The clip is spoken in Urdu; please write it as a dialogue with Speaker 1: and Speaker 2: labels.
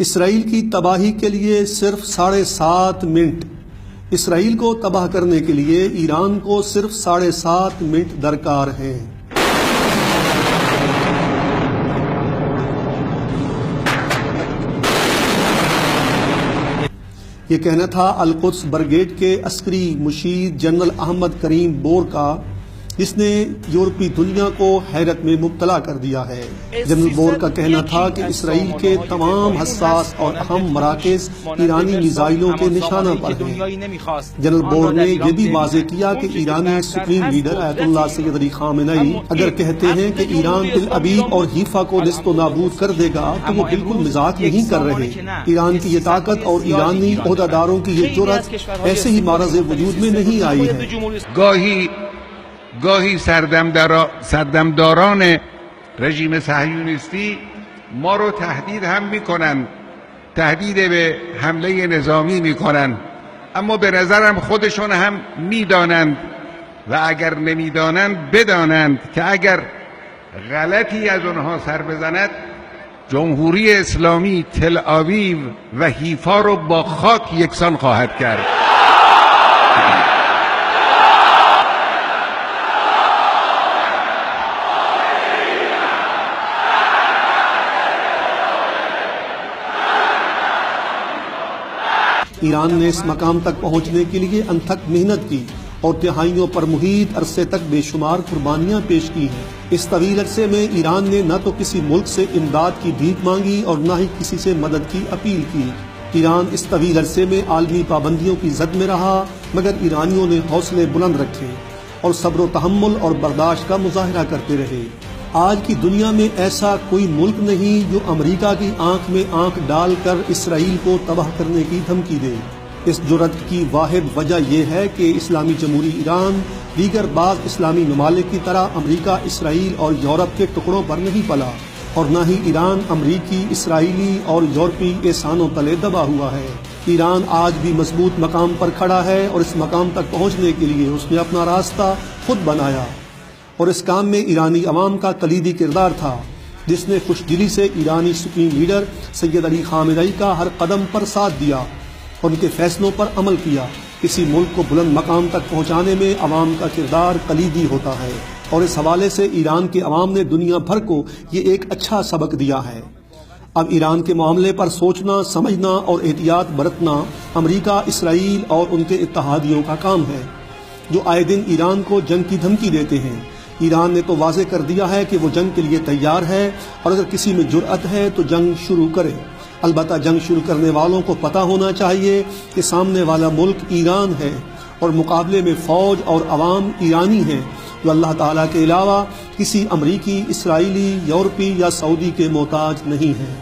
Speaker 1: اسرائیل کی تباہی کے لیے صرف 7.5 منٹ، اسرائیل کو تباہ کرنے کے لیے ایران کو صرف 7.5 منٹ درکار ہیں۔ یہ کہنا تھا القدس برگیڈ کے عسکری مشیر جنرل احمد کریم بور کا، جس نے یورپی دنیا کو حیرت میں مبتلا کر دیا ہے۔ جنرل بور کا کہنا تھا کہ اسرائیل کے تمام حساس اور اہم مراکز ایرانی میزائلوں کے نشانہ پر ہیں۔ جنرل بور نے یہ بھی واضح کیا کہ ایرانی سپریم لیڈر آیت اللہ سید علی خامنئی اگر کہتے ہیں کہ ایران تل ابیب اور حیفا کو نیست و نابود کر دے گا تو وہ بالکل مذاق نہیں کر رہے۔ ایران کی یہ طاقت اور ایرانی عہدیداروں کی یہ جرأت ایسے ہی معرض وجود میں نہیں آئی ہے۔
Speaker 2: گاهی سردمداران رژیم صهیونیستی ما رو تهدید هم میکنن، تهدید به حمله نظامی میکنن، اما به نظرم خودشون هم میدانند و اگر نمیدانند بدانند که اگر غلطی از اونها سر بزند جمهوری اسلامی تل آویو و حیفا رو با خاک یکسان خواهد کرد۔
Speaker 1: ایران نے اس مقام تک پہنچنے کے لیے انتھک محنت کی اور دہائیوں پر محیط عرصے تک بے شمار قربانیاں پیش کی ہیں۔ اس طویل عرصے میں ایران نے نہ تو کسی ملک سے امداد کی بھیک مانگی اور نہ ہی کسی سے مدد کی اپیل کی۔ ایران اس طویل عرصے میں عالمی پابندیوں کی زد میں رہا، مگر ایرانیوں نے حوصلے بلند رکھے اور صبر و تحمل اور برداشت کا مظاہرہ کرتے رہے۔ آج کی دنیا میں ایسا کوئی ملک نہیں جو امریکہ کی آنکھ میں آنکھ ڈال کر اسرائیل کو تباہ کرنے کی دھمکی دے۔ اس جرأت کی واحد وجہ یہ ہے کہ اسلامی جمہوری ایران دیگر بعض اسلامی ممالک کی طرح امریکہ، اسرائیل اور یورپ کے ٹکڑوں پر نہیں پلا، اور نہ ہی ایران امریکی، اسرائیلی اور یورپی احسانوں تلے دبا ہوا ہے۔ ایران آج بھی مضبوط مقام پر کھڑا ہے اور اس مقام تک پہنچنے کے لیے اس نے اپنا راستہ خود بنایا، اور اس کام میں ایرانی عوام کا کلیدی کردار تھا، جس نے خوش دلی سے ایرانی سپریم لیڈر سید علی خامنئی کا ہر قدم پر ساتھ دیا اور ان کے فیصلوں پر عمل کیا۔ کسی ملک کو بلند مقام تک پہنچانے میں عوام کا کردار کلیدی ہوتا ہے، اور اس حوالے سے ایران کے عوام نے دنیا بھر کو یہ ایک اچھا سبق دیا ہے۔ اب ایران کے معاملے پر سوچنا، سمجھنا اور احتیاط برتنا امریکہ، اسرائیل اور ان کے اتحادیوں کا کام ہے، جو آئے دن ایران کو جنگ کی دھمکی دیتے ہیں۔ ایران نے تو واضح کر دیا ہے کہ وہ جنگ کے لیے تیار ہے، اور اگر کسی میں جرأت ہے تو جنگ شروع کرے۔ البتہ جنگ شروع کرنے والوں کو پتہ ہونا چاہیے کہ سامنے والا ملک ایران ہے، اور مقابلے میں فوج اور عوام ایرانی ہیں، جو اللہ تعالیٰ کے علاوہ کسی امریکی، اسرائیلی، یورپی یا سعودی کے محتاج نہیں ہیں۔